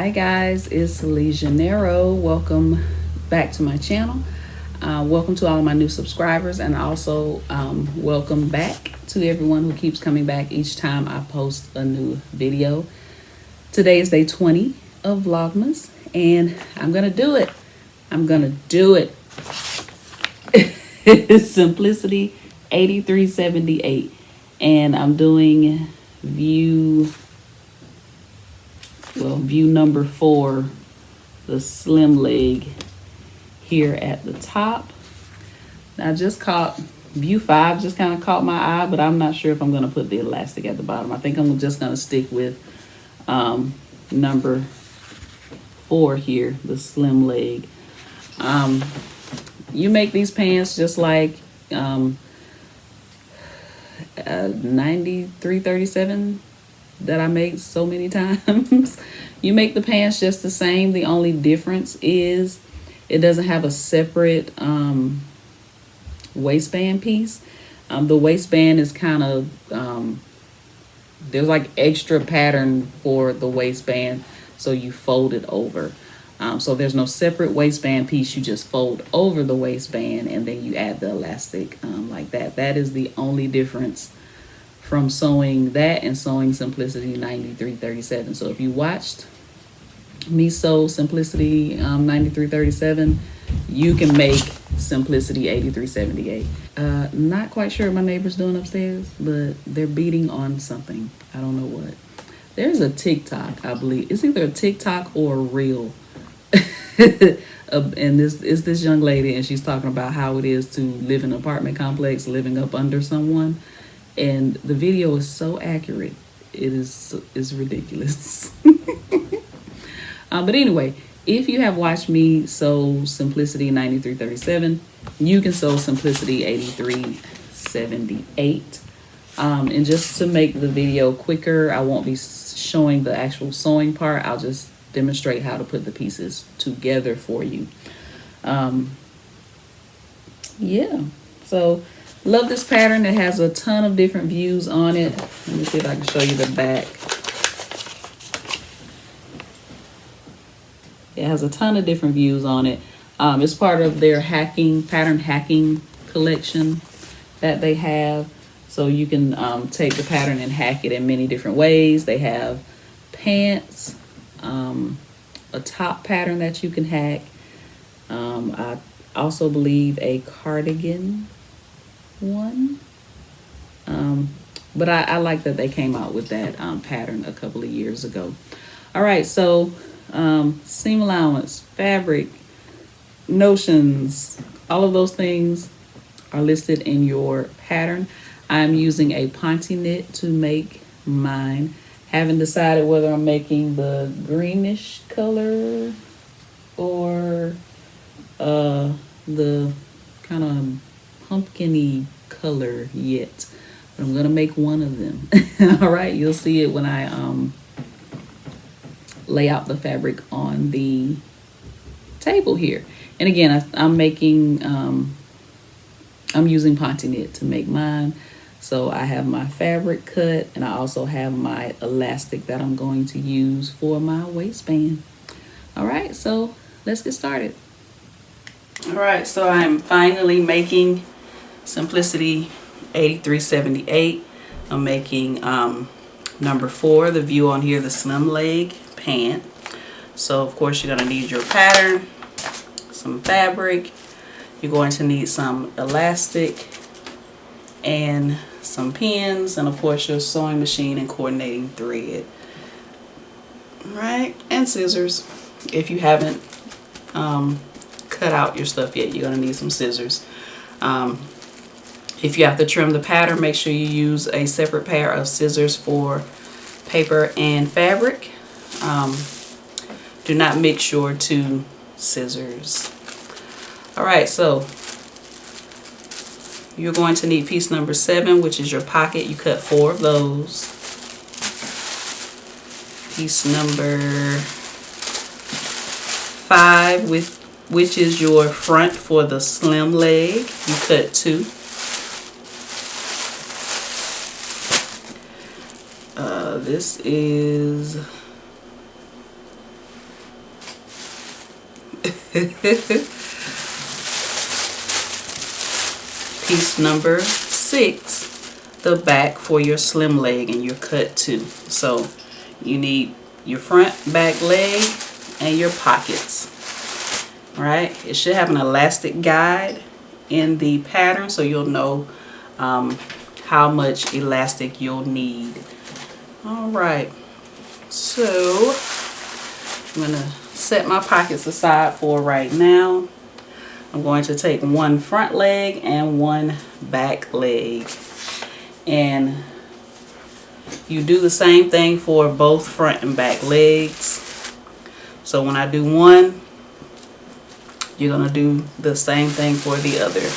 Hi guys, it's LeJanaro. Welcome back to my channel. Welcome to all of my new subscribers, and also welcome back to everyone who keeps coming back each time I post a new video. Today is day 20 of Vlogmas, and I'm gonna do it. Simplicity 8378, and I'm doing view number 4, the slim leg here at the top. Now just caught view 5, just kind of caught my eye, but I'm not sure if I'm going to put the elastic at the bottom. I think I'm just going to stick with number 4 here, the slim leg. You make these pants just like 9337 that I make so many times. You make the pants just the same. The only difference is it doesn't have a separate waistband piece. The waistband is kind of there's like extra pattern for the waistband, so you fold it over. So there's no separate waistband piece. You just fold over the waistband and then you add the elastic like that. That is the only difference from sewing that and sewing Simplicity 9337. So if you watched me sew Simplicity 9337, you can make Simplicity 8378. Not quite sure what my neighbor's doing upstairs, but they're beating on something. I don't know what. There's a TikTok, I believe. It's either a TikTok or a reel. And this is this young lady, and she's talking about how it is to live in an apartment complex, living up under someone. And the video is so accurate, it's ridiculous. But anyway, if you have watched me sew Simplicity 9337, you can sew Simplicity 8378. And just to make the video quicker, I won't be showing the actual sewing part. I'll just demonstrate how to put the pieces together for you. Yeah, so love this pattern. It has a ton of different views on it. Let me see if I can show you the back. It has a ton of different views on it. It's part of their pattern hacking collection that they have. So you can take the pattern and hack it in many different ways. They have pants, a top pattern that you can hack. I also believe a cardigan one. But I like that they came out with that pattern a couple of years ago. All right, so seam allowance, fabric, notions, all of those things are listed in your pattern. I'm using a ponte knit to make mine. Haven't decided whether I'm making the greenish color or the kind of pumpkin-y color yet, but I'm gonna make one of them. All right, you'll see it when I lay out the fabric on the table here. And again, I'm using ponte knit to make mine. So I have my fabric cut, and I also have my elastic that I'm going to use for my waistband. All right, so let's get started. All right, so I'm finally making Simplicity 8378. I'm making number 4, the view on here, the slim leg pant. So of course you're going to need your pattern, some fabric, you're going to need some elastic and some pins, and of course your sewing machine and coordinating thread. All right, and scissors. If you haven't cut out your stuff yet, you're going to need some scissors. If you have to trim the pattern, make sure you use a separate pair of scissors for paper and fabric. Do not mix your 2 scissors. All right, so you're going to need piece number 7, which is your pocket. You cut 4 of those. Piece number 5, which is your front for the slim leg. You cut 2. This is Piece number 6, the back for your slim leg and your cut too. So you need your front, back leg, and your pockets. Right? It should have an elastic guide in the pattern so you'll know how much elastic you'll need. All right, so I'm gonna set my pockets aside for right now. I'm going to take one front leg and one back leg, and you do the same thing for both front and back legs. So when I do one, you're gonna do the same thing for the other.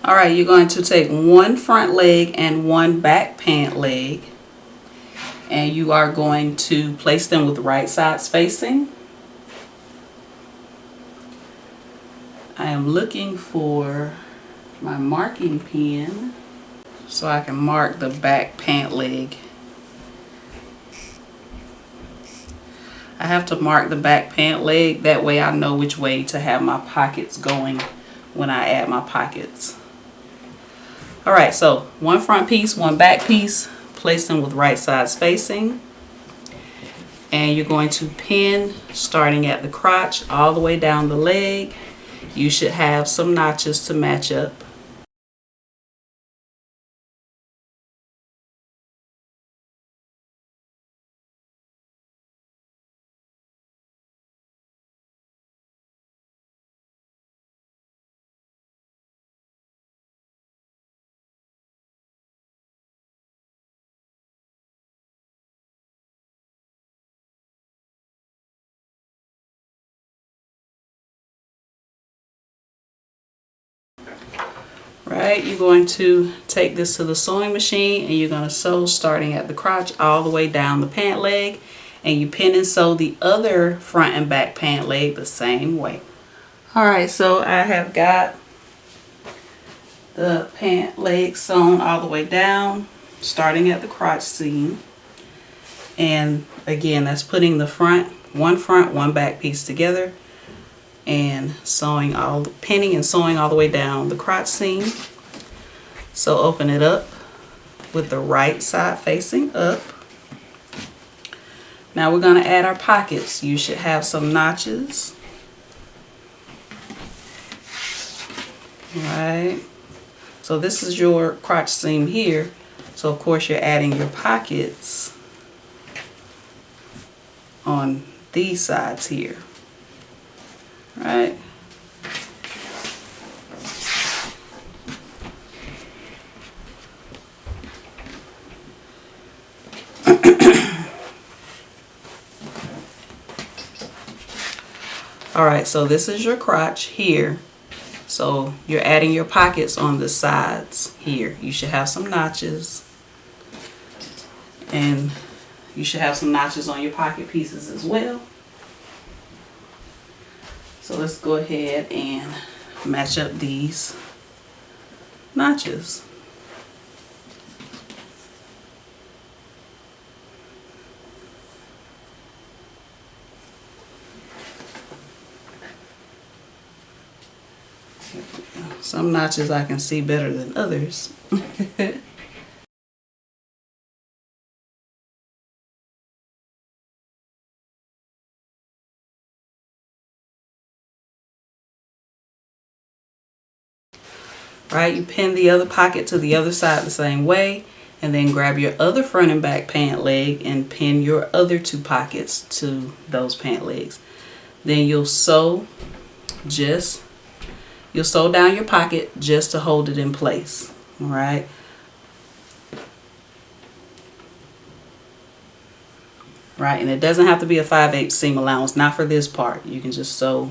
All right, you're going to take one front leg and one back pant leg, and you are going to place them with right sides facing. I am looking for my marking pen so I can mark the back pant leg. I have to mark the back pant leg, that way I know which way to have my pockets going when I add my pockets. All right, so one front piece, one back piece, place them with right sides facing. And you're going to pin starting at the crotch all the way down the leg. You should have some notches to match up. Right, you're going to take this to the sewing machine and you're going to sew starting at the crotch all the way down the pant leg, and you pin and sew the other front and back pant leg the same way. All right, so I have got the pant leg sewn all the way down starting at the crotch seam, and again that's putting the front one back piece together and sewing pinning and sewing all the way down the crotch seam. So open it up with the right side facing up. Now we're going to add our pockets. You should have some notches. Right. So this is your crotch seam here. So of course you're adding your pockets on these sides here. Right. All right, so this is your crotch here. So you're adding your pockets on the sides here. You should have some notches, and you should have some notches on your pocket pieces as well. So let's go ahead and match up these notches. Some notches I can see better than others. Right, you pin the other pocket to the other side the same way, and then grab your other front and back pant leg and pin your other two pockets to those pant legs. Then you'll sew down your pocket just to hold it in place. All right. Right, and it doesn't have to be a 5/8 seam allowance, not for this part. You can just sew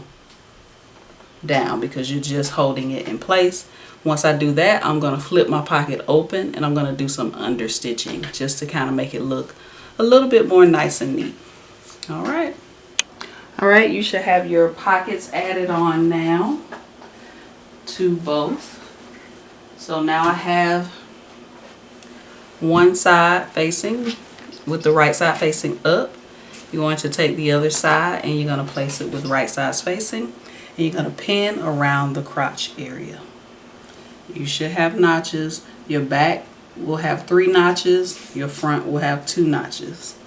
down because you're just holding it in place. Once I do that, I'm going to flip my pocket open and I'm going to do some understitching just to kind of make it look a little bit more nice and neat. All right. All right, you should have your pockets added on now to both. So now I have one side facing with the right side facing up, You're going to take the other side and you're going to place it with right sides facing, and you're going to pin around the crotch area. You should have notches. Your back will have 3 notches. Your front will have 2 notches.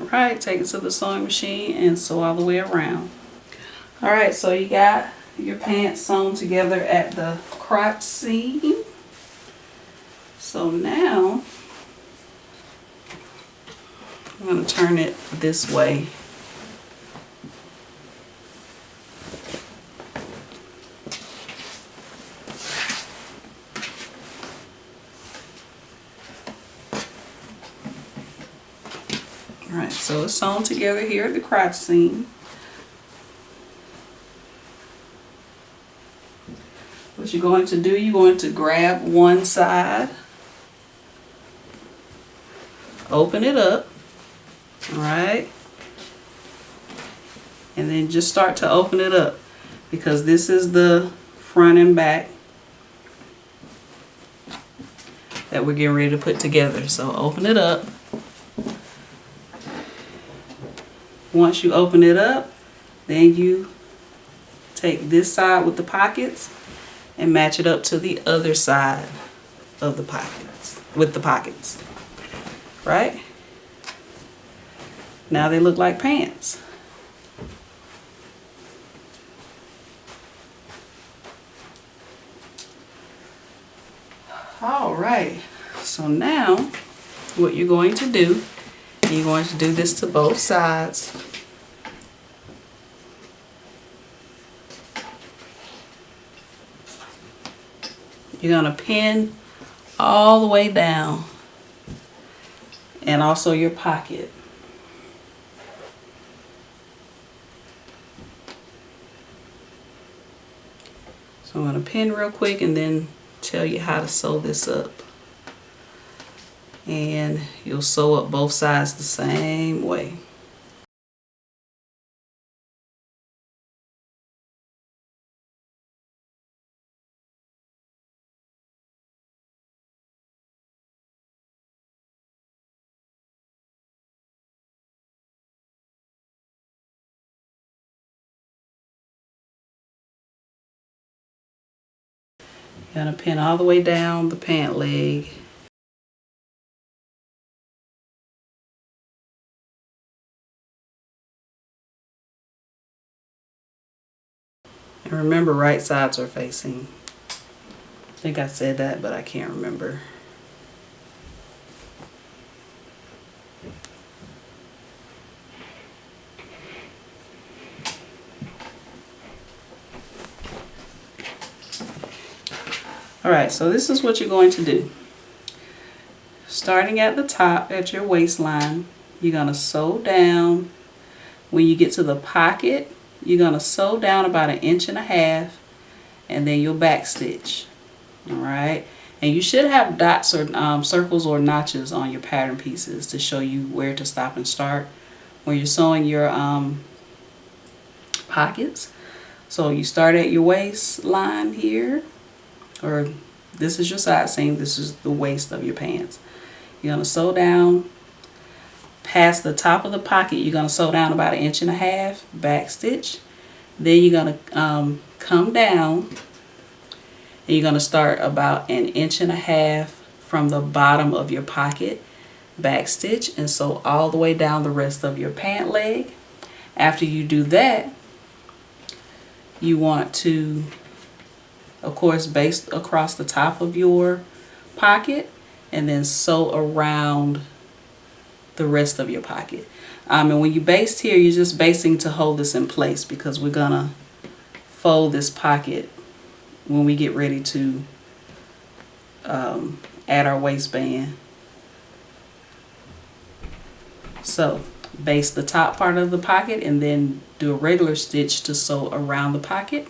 Alright, take it to the sewing machine and sew all the way around. Alright, so you got your pants sewn together at the crotch seam. So now I'm going to turn it this way. Alright, so it's sewn together here at the crotch seam. What you're going to do, you're going to grab one side, open it up, alright, and then just start to open it up, because this is the front and back that we're getting ready to put together. So open it up. Once you open it up, then you take this side with the pockets and match it up to the other side of the pockets, with the pockets, right? Now they look like pants. All right, so now what you're going to do, you're going to do this to both sides. You're going to pin all the way down, and also your pocket. So I'm going to pin real quick and then tell you how to sew this up. And you'll sew up both sides the same way. You're going to pin all the way down the pant leg. And remember, right sides are facing. I think I said that, but I can't remember. Alright, so this is what you're going to do. Starting at the top at your waistline, you're going to sew down. When you get to the pocket, you're going to sew down about 1.5 inches, and then you'll back stitch. Alright, and you should have dots or circles or notches on your pattern pieces to show you where to stop and start when you're sewing your pockets. So you start at your waistline here, or this is your side seam, this is the waist of your pants. You're going to sew down past the top of the pocket. You're going to sew down about 1.5 inches, back stitch. Then you're going to come down, and you're going to start about 1.5 inches from the bottom of your pocket, back stitch, and sew all the way down the rest of your pant leg. After you do that, you want to, of course, baste across the top of your pocket and then sew around the rest of your pocket. And when you baste here, you're just basting to hold this in place, because we're gonna fold this pocket when we get ready to add our waistband. So baste the top part of the pocket and then do a regular stitch to sew around the pocket.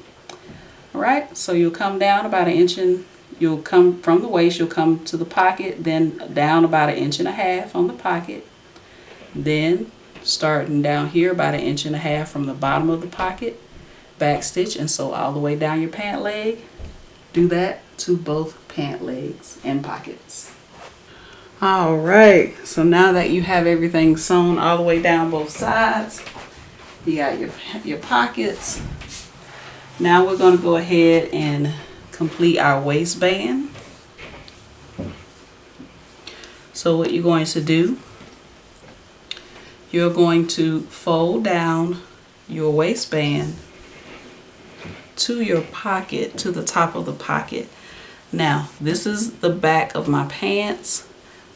All right, so you'll come down about 1 inch, and you'll come from the waist, you'll come to the pocket, then down about 1.5 inches on the pocket. Then starting down here about 1.5 inches from the bottom of the pocket, back stitch and sew all the way down your pant leg. Do that to both pant legs and pockets. All right, so now that you have everything sewn all the way down both sides, you got your pockets. Now we're going to go ahead and complete our waistband. So what you're going to do, you're going to fold down your waistband to your pocket, to the top of the pocket. Now this is the back of my pants.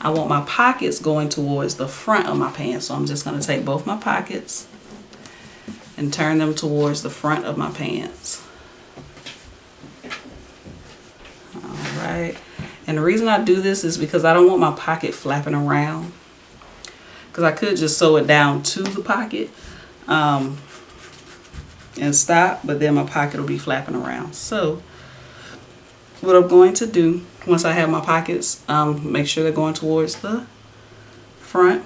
I want my pockets going towards the front of my pants, so I'm just going to take both my pockets and turn them towards the front of my pants. Alright, and the reason I do this is because I don't want my pocket flapping around, because I could just sew it down to the pocket and stop, but then my pocket will be flapping around. So what I'm going to do, once I have my pockets, make sure they're going towards the front,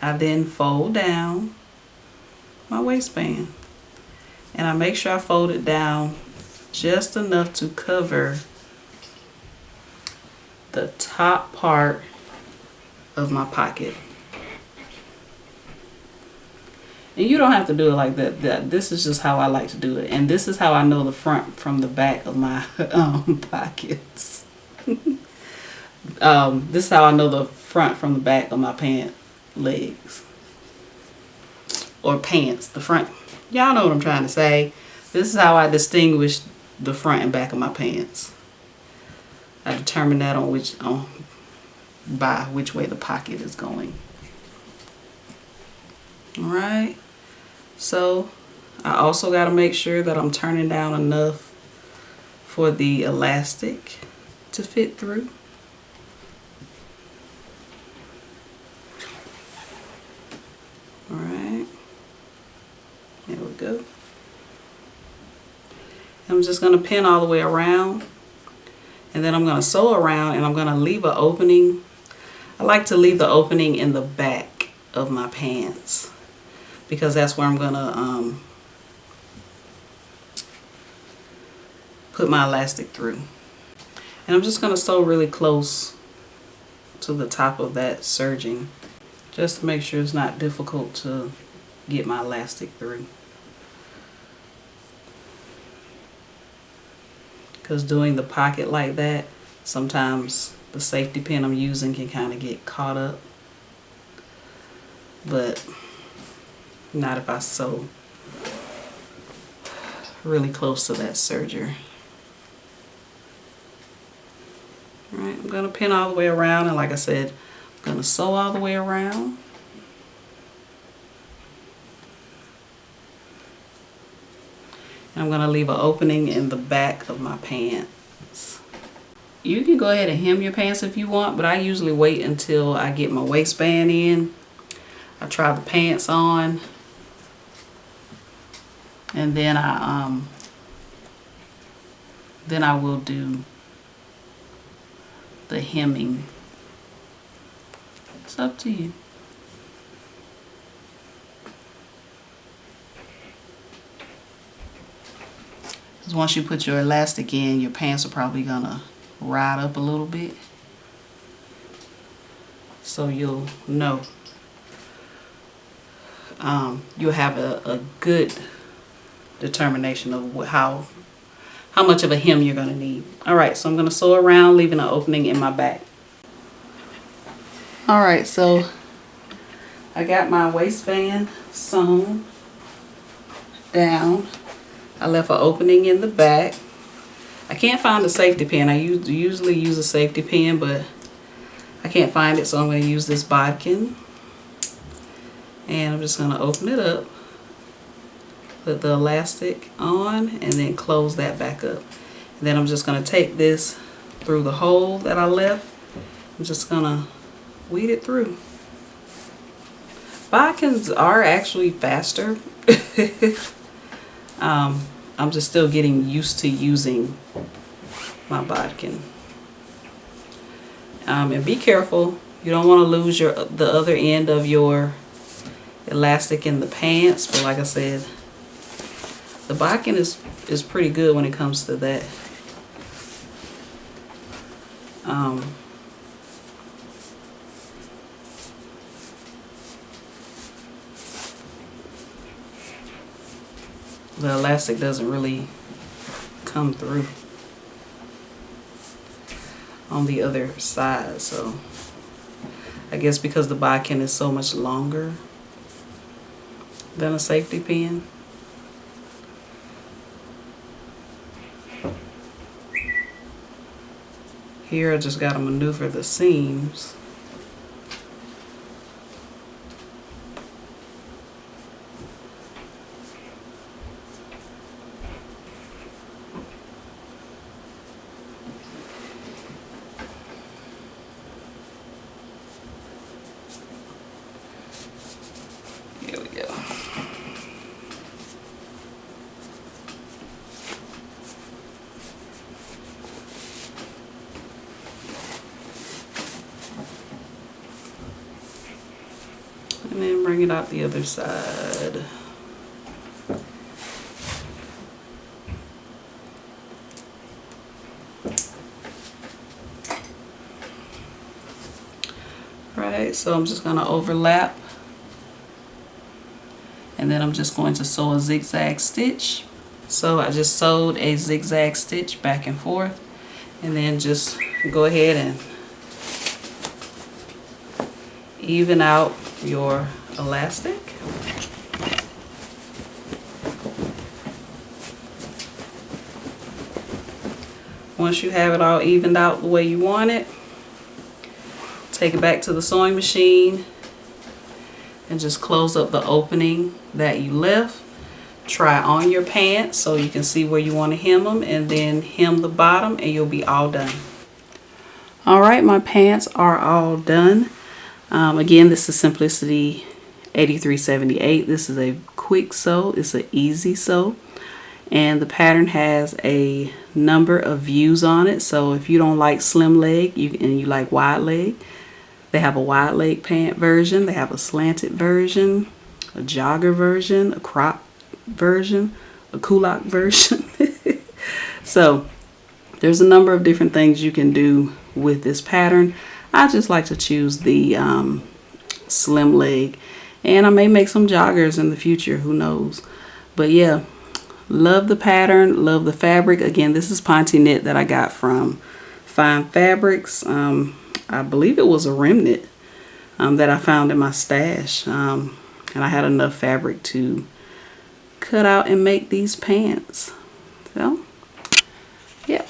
I then fold down my waistband, and I make sure I fold it down just enough to cover the top part of my pocket. And you don't have to do it like that. This is just how I like to do it, and this is how I know the front from the back of my pockets. This is how I know the front from the back of my pant legs. Or pants, the front. Y'all know what I'm trying to say. This is how I distinguish the front and back of my pants. I determine that by which way the pocket is going. Alright, so I also got to make sure that I'm turning down enough for the elastic to fit through. Alright. There we go. I'm just going to pin all the way around, and then I'm going to sew around, and I'm going to leave an opening. I like to leave the opening in the back of my pants because that's where I'm going to put my elastic through. And I'm just going to sew really close to the top of that serging, just to make sure it's not difficult to get my elastic through. Because doing the pocket like that, sometimes the safety pin I'm using can kind of get caught up. But not if I sew really close to that serger. Alright, I'm going to pin all the way around, and like I said, I'm going to sew all the way around. I'm going to leave an opening in the back of my pants. You can go ahead and hem your pants if you want, but I usually wait until I get my waistband in. I try the pants on, and then I will do the hemming. It's up to you. Because once you put your elastic in, your pants are probably gonna ride up a little bit. So you'll know. You'll have a good determination of how much of a hem you're gonna need. Alright, so I'm gonna sew around, leaving an opening in my back. Alright, so I got my waistband sewn down. I left an opening in the back. I can't find a safety pin. I usually use a safety pin, but I can't find it, so I'm going to use this bodkin. And I'm just going to open it up Put the elastic on and then close that back up. And then I'm just going to take this through the hole that I left. I'm just going to weed it through. Bodycons are actually faster. I'm just still getting used to using my bodkin. And be careful. You don't want to lose the other end of your elastic in the pants. But like I said, the bodkin is pretty good when it comes to that. The elastic doesn't really come through on the other side, so I guess because the bodkin is so much longer than a safety pin. Here I just got to maneuver the seams. Here we go. And then bring it out the other side. Right, so I'm just going to overlap. And then I'm just going to sew a zigzag stitch. So I just sewed a zigzag stitch back and forth. And then just go ahead and even out your elastic. Once you have it all evened out the way you want it, take it back to the sewing machine and just close up the opening that you left. Try on your pants so you can see where you want to hem them, and then hem the bottom and you'll be all done. All right, my pants are all done. Again, this is Simplicity 8378. This is a quick sew. It's an easy sew. And the pattern has a number of views on it. So if you don't like slim leg and you like wide leg, they have a wide leg pant version. They have a slanted version, a jogger version, a crop version, a culotte version. So there's a number of different things you can do with this pattern. I just like to choose the slim leg, and I may make some joggers in the future, who knows. But yeah, love the pattern, love the fabric. Again, this is Ponte knit that I got from Fine Fabrics. I believe it was a remnant that I found in my stash, and I had enough fabric to cut out and make these pants. So yeah.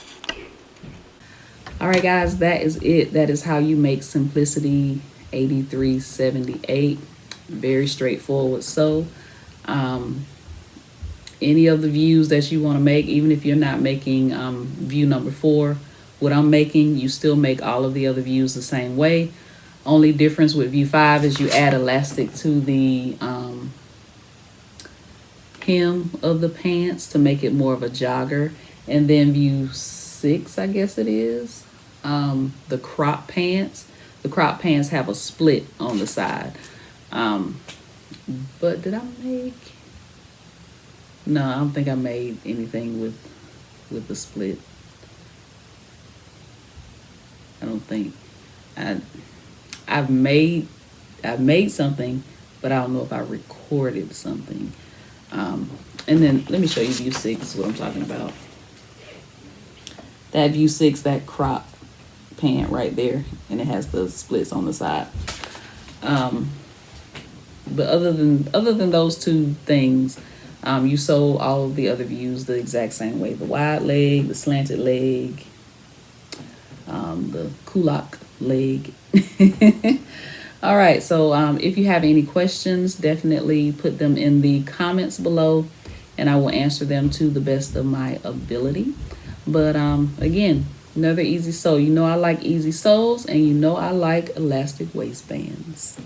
Alright guys, that is it. That is how you make Simplicity 8378. Very straightforward sew. Any of the views that you want to make, even if you're not making view number 4, what I'm making, you still make all of the other views the same way. Only difference with view 5 is you add elastic to the hem of the pants to make it more of a jogger. And then view 6, I guess it is, the crop pants. The crop pants have a split on the side. But did I make? No, I don't think I made anything with the split. I don't think. I've made something, but I don't know if I recorded something. And then let me show you view 6, what I'm talking about. That view 6, that crop pant right there, and it has the splits on the side. But other than those two things, you sew all of the other views the exact same way. The wide leg, the slanted leg, the culotte leg. All right, so if you have any questions, definitely put them in the comments below. and I will answer them to the best of my ability. But again, another easy sew. You know I like easy sews, and you know I like elastic waistbands.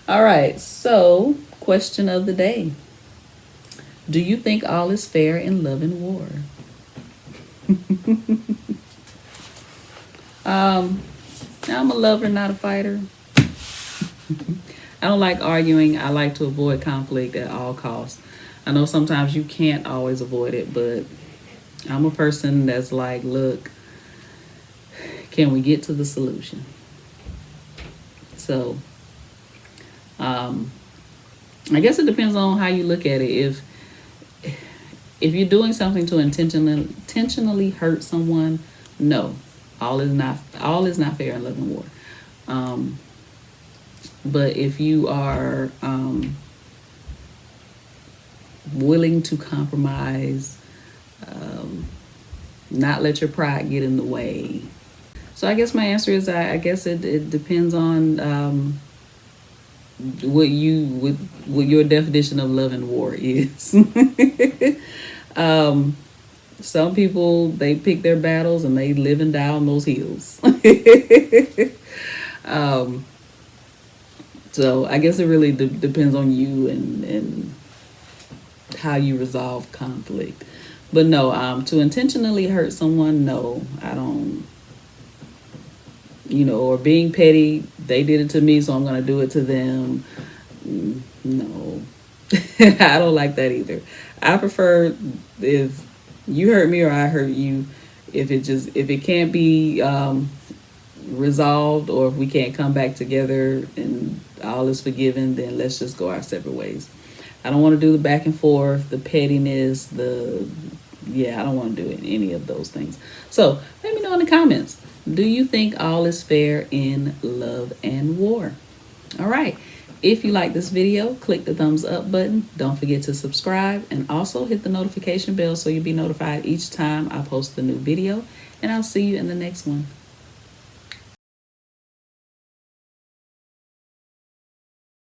All right, so question of the day. Do you think all is fair in love and war? I'm a lover, not a fighter. I don't like arguing. I like to avoid conflict at all costs. I know sometimes you can't always avoid it, but I'm a person that's like, look, can we get to the solution? So, I guess it depends on how you look at it. If you're doing something to intentionally hurt someone, no, all is not fair in love and war. But if you are willing to compromise, not let your pride get in the way. So I guess my answer is I guess it depends on what your definition of love and war is. Some people, they pick their battles and they live and die on those hills. So I guess it really depends on you and how you resolve conflict. But no, to intentionally hurt someone, no, I don't. Or being petty, they did it to me, so I'm going to do it to them. No, I don't like that either. I prefer if you hurt me or I hurt you. If it can't be resolved, or if we can't come back together and all is forgiven, then let's just go our separate ways. I don't want to do the back and forth, the pettiness, I don't want to do any of those things. So let me know in the comments. Do you think all is fair in love and war? All right. If you like this video, click the thumbs up button. Don't forget to subscribe, and also hit the notification bell so you'll be notified each time I post a new video. And I'll see you in the next one.